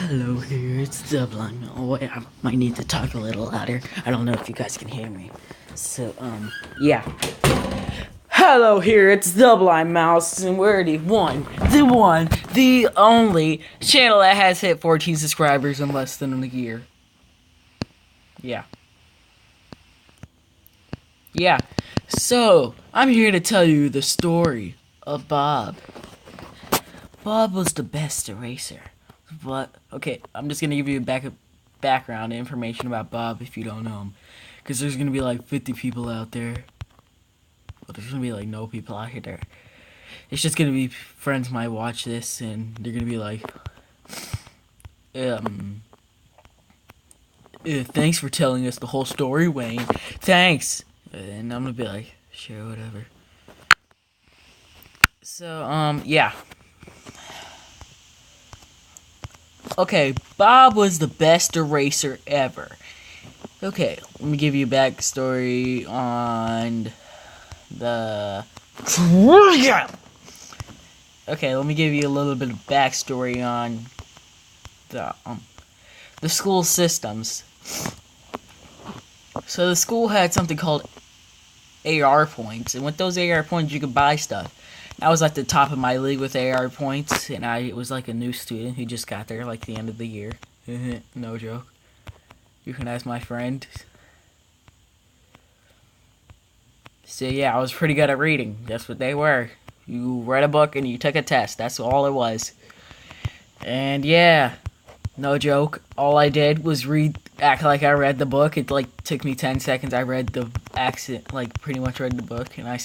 Hello here, it's Dublin. Oh wait, I might need to talk a little louder. I don't know if you guys can hear me. So, yeah. Hello here, it's Dublin Mouse, and we're the one, the only channel that has hit 14 subscribers in less than a year. Yeah. Yeah. So, I'm here to tell you the story of Bob. Bob was the best eraser. But okay, I'm just gonna give you background information about Bob if you don't know him, because there's gonna be like 50 people out there. But there's gonna be like no people out here. It's just gonna be friends might watch this and they're gonna be like, um, thanks for telling us the whole story, Wayne. Thanks. And I'm gonna be like, sure, whatever. So, yeah. Okay, Bob was the best eraser ever. Okay, let me give you a backstory on the... Okay, let me give you a little bit of backstory on the school systems. So the school had something called AR points, and with those AR points you could buy stuff. I was at the top of my league with AR points, and I was like a new student who just got there like the end of the year. No joke. You can ask my friend. So yeah, I was pretty good at reading. That's what they were. You read a book and you took a test. That's all it was. And yeah, no joke. All I did was act like I read the book. It like took me 10 seconds. I read the accent, like pretty much read the book, and I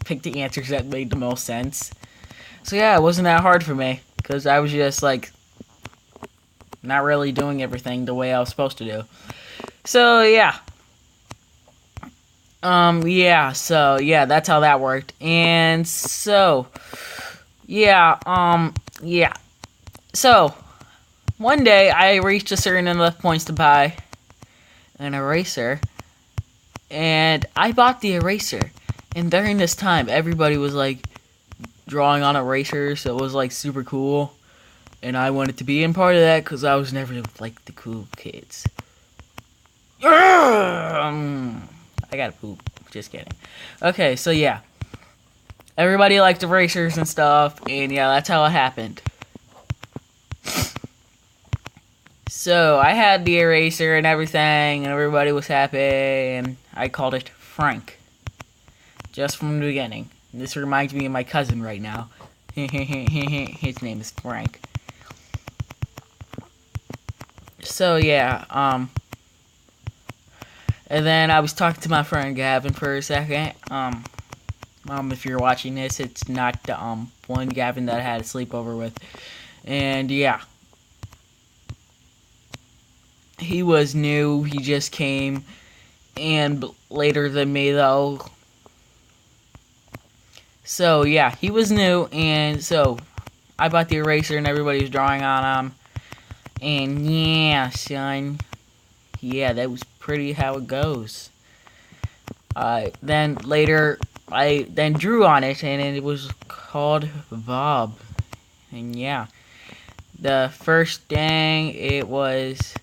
picked the answers that made the most sense. So yeah, it wasn't that hard for me because I was just like not really doing everything the way I was supposed to do. So yeah. Yeah, so, yeah, that's how that worked. And so, yeah, yeah. So, one day I reached a certain enough points to buy an eraser, and I bought the eraser. And during this time, everybody was, like, drawing on erasers, so it was, like, super cool. And I wanted to be in part of that, because I was never, like, the cool kids. I gotta poop. Just kidding. Okay, so yeah. Everybody liked erasers and stuff, and yeah, that's how it happened. So, I had the eraser and everything, and everybody was happy, and I called it Frank. Just from the beginning. And this reminds me of my cousin right now. His name is Frank. So, yeah, and then I was talking to my friend Gavin for a second. If you're watching this, it's not the one Gavin that I had a sleepover with. And yeah. He was new, he just came, and later than me though. So yeah, he was new, and so I bought the eraser and everybody was drawing on him. And yeah, son. Yeah, that was pretty how it goes. Then later, I then drew on it, and it was called Bob. And yeah, the first thing it was.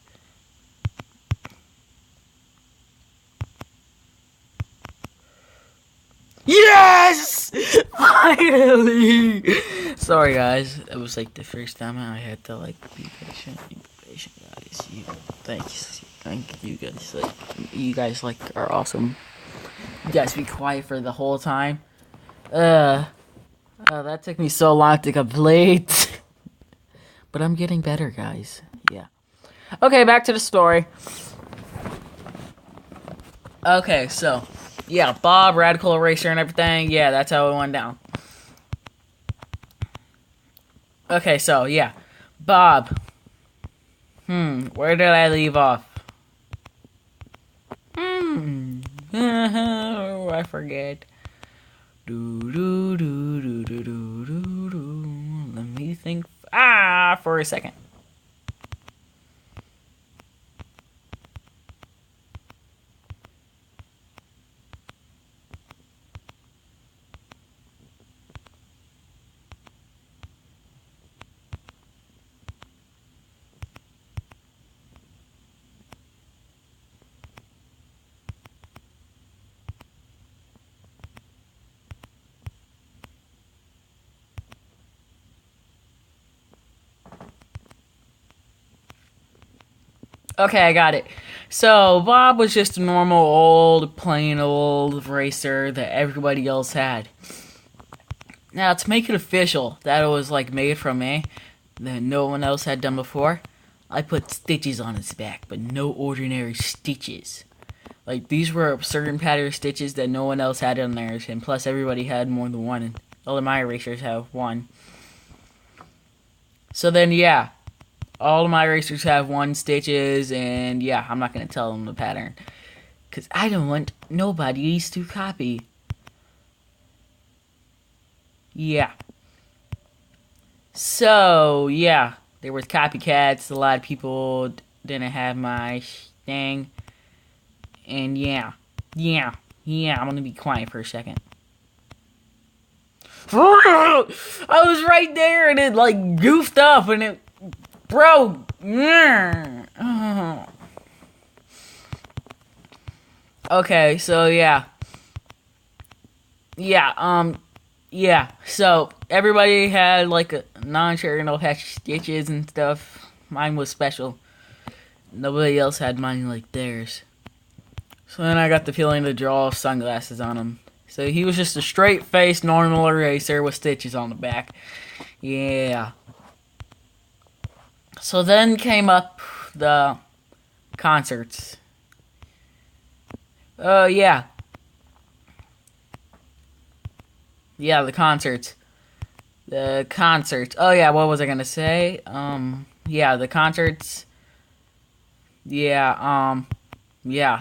Yes! Finally! Sorry guys, it was like the first time I had to like be patient guys. Thank you guys. Like you guys like are awesome. You guys be quiet for the whole time. That took me so long to complete. But I'm getting better, guys. Yeah. Okay, back to the story. Okay, so yeah, Bob, Radical Eraser, and everything. Yeah, that's how it went down. Okay, so yeah, Bob. Where did I leave off? Oh, I forget. Do do do do do do do do. Let me think. For a second. Okay, I got it. So Bob was just a normal old, plain old racer that everybody else had. Now to make it official that it was like made from me, that no one else had done before, I put stitches on its back, but no ordinary stitches. Like these were certain pattern stitches that no one else had on theirs, and plus everybody had more than one. And all of my racers have one. So then, yeah, all of my racers have one stitches, and yeah, I'm not gonna tell them the pattern because I don't want nobody to copy. Yeah. So yeah, there was copycats. A lot of people didn't have my thing, and yeah. I'm gonna be quiet for a second. I was right there, and it like goofed up, and it broke. Okay, so yeah. So everybody had like a non-sharing patch stitches and stuff. Mine was special. Nobody else had mine like theirs. So then I got the feeling to draw sunglasses on him. So he was just a straight-faced normal eraser with stitches on the back. Yeah. So then came up the concerts. Yeah. Yeah, the concerts. The concerts. Oh yeah, what was I gonna say? Yeah, the concerts. Yeah,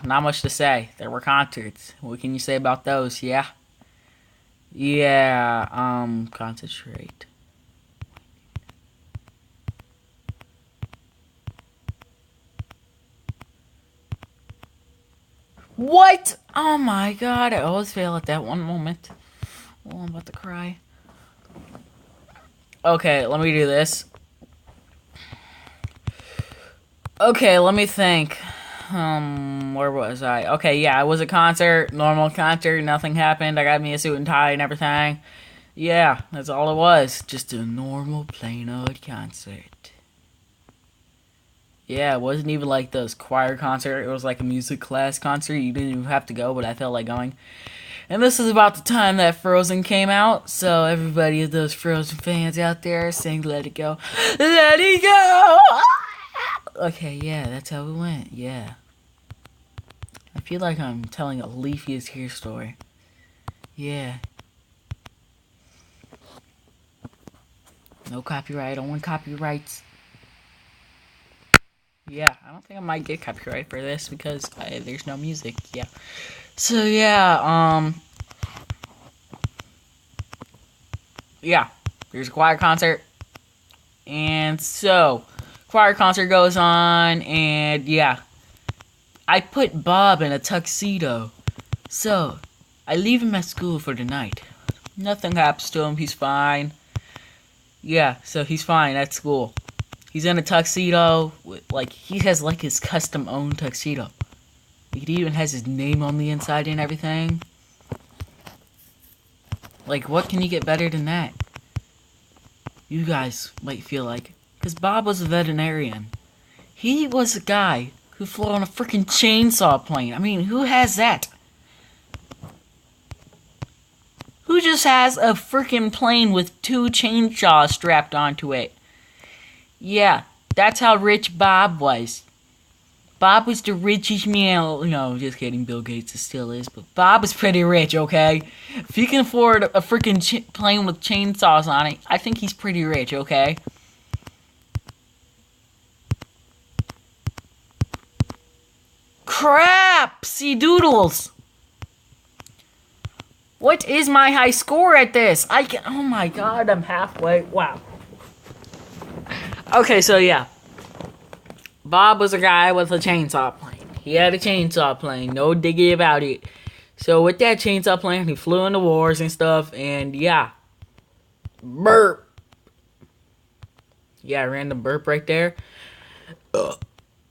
not much to say. There were concerts. What can you say about those? Yeah. Yeah, concentrate. What? Oh my god, I always fail at that one moment. Oh, I'm about to cry. Okay, let me do this. Okay, let me think. Where was I? Okay, yeah, it was a concert, normal concert, nothing happened. I got me a suit and tie and everything. Yeah, that's all it was. Just a normal, plain old concert. Yeah, it wasn't even like this choir concert. It was like a music class concert. You didn't even have to go, but I felt like going. And this is about the time that Frozen came out, so everybody of those Frozen fans out there sing Let It Go. Let It Go! Okay, yeah, that's how it went, yeah. I feel like I'm telling a Leafy is Here story. Yeah. No copyright, I don't want copyrights. Yeah, I don't think I might get copyright for this because there's no music, yeah. So yeah, yeah, there's a choir concert, and so choir concert goes on, and yeah, I put Bob in a tuxedo, so I leave him at school for the night. Nothing happens to him, he's fine. Yeah, so he's fine at school. He's in a tuxedo, like he has like his custom owned tuxedo. He even has his name on the inside and everything. Like, what can you get better than that? You guys might feel like. Because Bob was a veterinarian. He was a guy who flew on a freaking chainsaw plane. I mean, who has that? Who just has a freaking plane with 2 chainsaws strapped onto it? Yeah, that's how rich Bob was. Bob was the richest man. No, just kidding. Bill Gates still is, but Bob is pretty rich. Okay, if he can afford a freaking plane with chainsaws on it, I think he's pretty rich. Okay. Crap! See doodles. What is my high score at this? Oh my god, I'm halfway. Wow. Okay, so yeah. Bob was a guy with a chainsaw plane. He had a chainsaw plane, no diggy about it. So with that chainsaw plane, he flew into wars and stuff, and yeah. Burp. Yeah, random burp right there.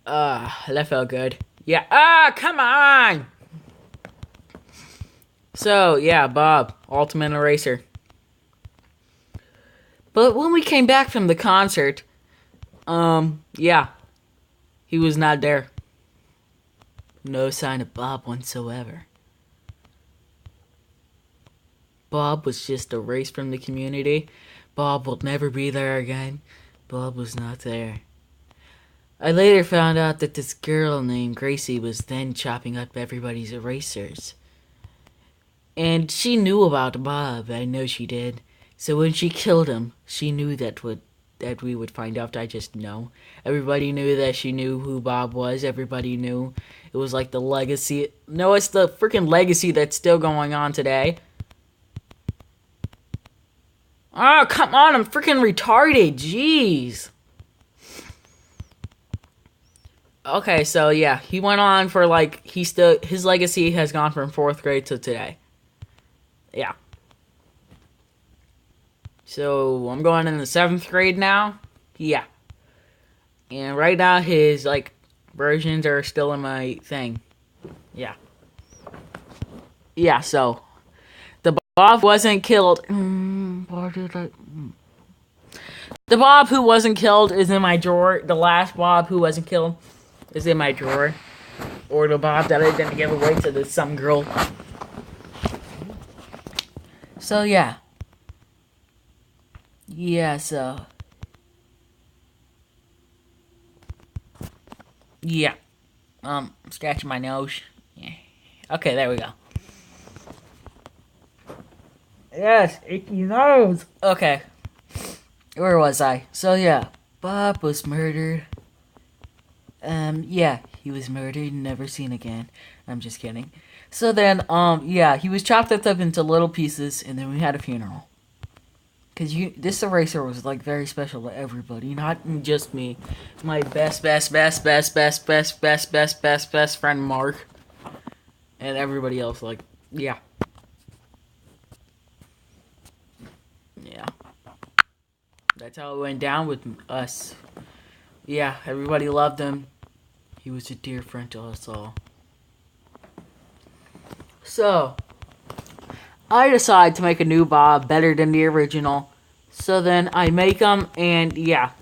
That felt good. Yeah, come on! So, yeah, Bob, Ultimate Eraser. But when we came back from the concert, yeah. He was not there. No sign of Bob whatsoever. Bob was just erased from the community. Bob will never be there again. Bob was not there. I later found out that this girl named Gracie was then chopping up everybody's erasers. And she knew about Bob. I know she did. So when she killed him, she knew that we would find out. I just know. Everybody knew that she knew who Bob was. Everybody knew. It was like the legacy. No, it's the freaking legacy that's still going on today. Oh, come on. I'm freaking retarded. Jeez. Okay, so yeah. He went on for like, his legacy has gone from 4th grade to today. Yeah. So, I'm going in the 7th grade now. Yeah. And right now, his, like, versions are still in my thing. Yeah. Yeah, so. The Bob wasn't killed. The Bob who wasn't killed is in my drawer. The last Bob who wasn't killed is in my drawer. Or the Bob that I didn't give away to some girl. So, yeah. Yeah, so. Yeah. Scratching my nose. Yeah. Okay, there we go. Yes, icky nose. Okay. Where was I? So, yeah. Bob was murdered. Yeah. He was murdered and never seen again. I'm just kidding. So then, yeah. He was chopped up into little pieces, and then we had a funeral. Because this eraser was, like, very special to everybody. Not just me. My best friend, Mark. And everybody else, like, yeah. Yeah. That's how it went down with us. Yeah, everybody loved him. He was a dear friend to us all. So, I decide to make a new Bob better than the original. So then I make him, and yeah,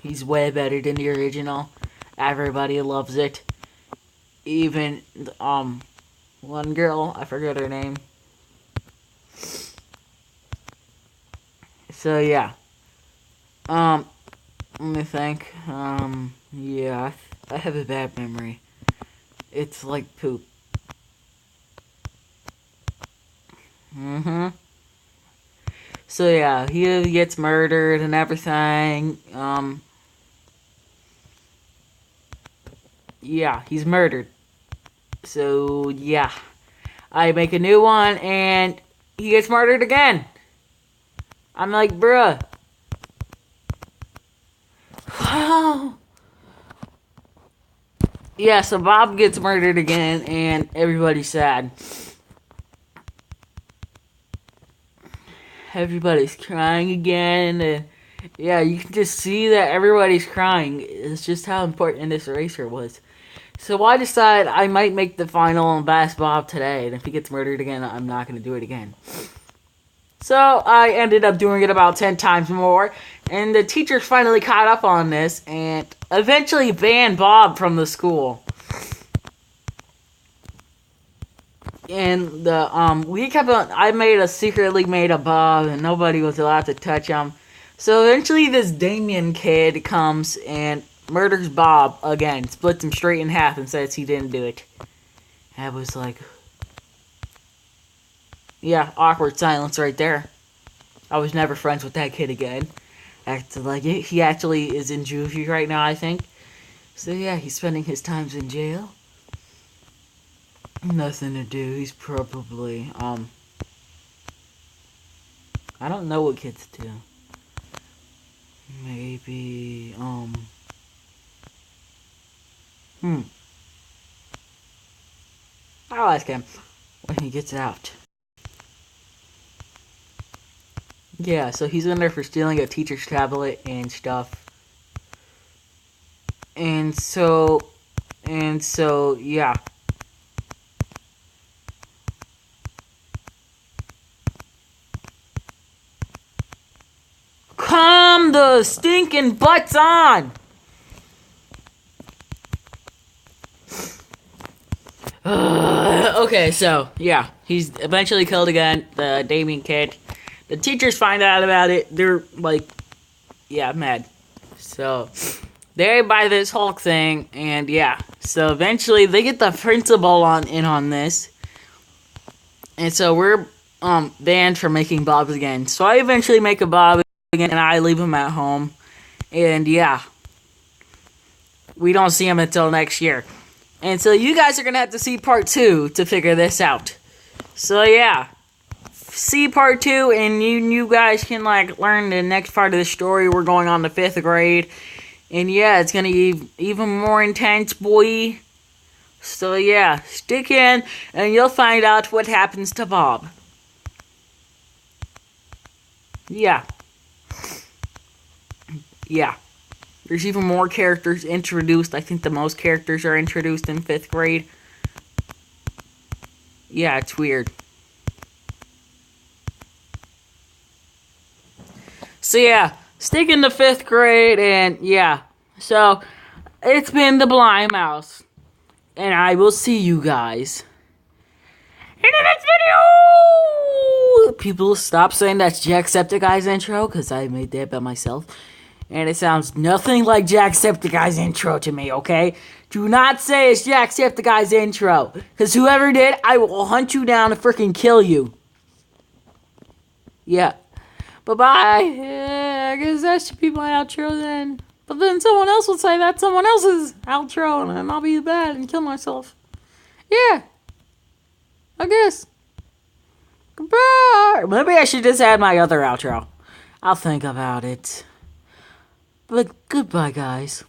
he's way better than the original. Everybody loves it. Even, one girl, I forget her name. So yeah. Let me think. Yeah, I have a bad memory. It's like poop. So yeah, he gets murdered and everything. Yeah, he's murdered. So yeah, I make a new one and he gets murdered again. I'm like, bruh. Yeah, so Bob gets murdered again and everybody's sad. Everybody's crying again, and yeah, you can just see that everybody's crying. It's just how important this eraser was. So I decided I might make the final and last Bob today, and if he gets murdered again, I'm not going to do it again. So I ended up doing it about 10 times more, and the teachers finally caught up on this, and eventually banned Bob from the school. And I secretly made a Bob, and nobody was allowed to touch him. So eventually this Damien kid comes and murders Bob again, splits him straight in half and says he didn't do it. I was like, yeah, awkward silence right there. I was never friends with that kid again. Acted like it. He actually is in juvie right now, I think. So yeah, he's spending his times in jail. Nothing to do. He's probably, I don't know what kids do. Maybe, I'll ask him when he gets out. Yeah, so he's in there for stealing a teacher's tablet and stuff. And so, yeah. Calm the stinking butts on! Okay, so yeah, he's eventually killed again. The Damien kid. The teachers find out about it. They're like, yeah, mad. So they buy this Hulk thing, and yeah. So eventually they get the principal on this, and so we're banned from making Bobs again. So I eventually make a Bob again, and I leave him at home, and yeah, we don't see him until next year. And so you guys are gonna have to see part 2 to figure this out. So yeah, see part 2, and you guys can like learn the next part of the story. We're going on to 5th grade, and yeah, it's gonna be even more intense, boy. So yeah, stick in, and you'll find out what happens to Bob. Yeah. Yeah. There's even more characters introduced. I think the most characters are introduced in 5th grade. Yeah, it's weird. So yeah, stick in the 5th grade, and yeah. So, it's been the Blind Mouse. And I will see you guys in the next video! People stop saying that's Jacksepticeye's intro, because I made that by myself. And it sounds nothing like Jacksepticeye's intro to me, okay? Do not say it's Jacksepticeye's intro. Because whoever did, I will hunt you down and freaking kill you. Yeah. Bye-bye. Yeah, I guess that should be my outro then. But then someone else will say that's someone else's outro, and then I'll be bad and kill myself. Yeah. I guess. Goodbye. Maybe I should just add my other outro. I'll think about it. But goodbye, guys.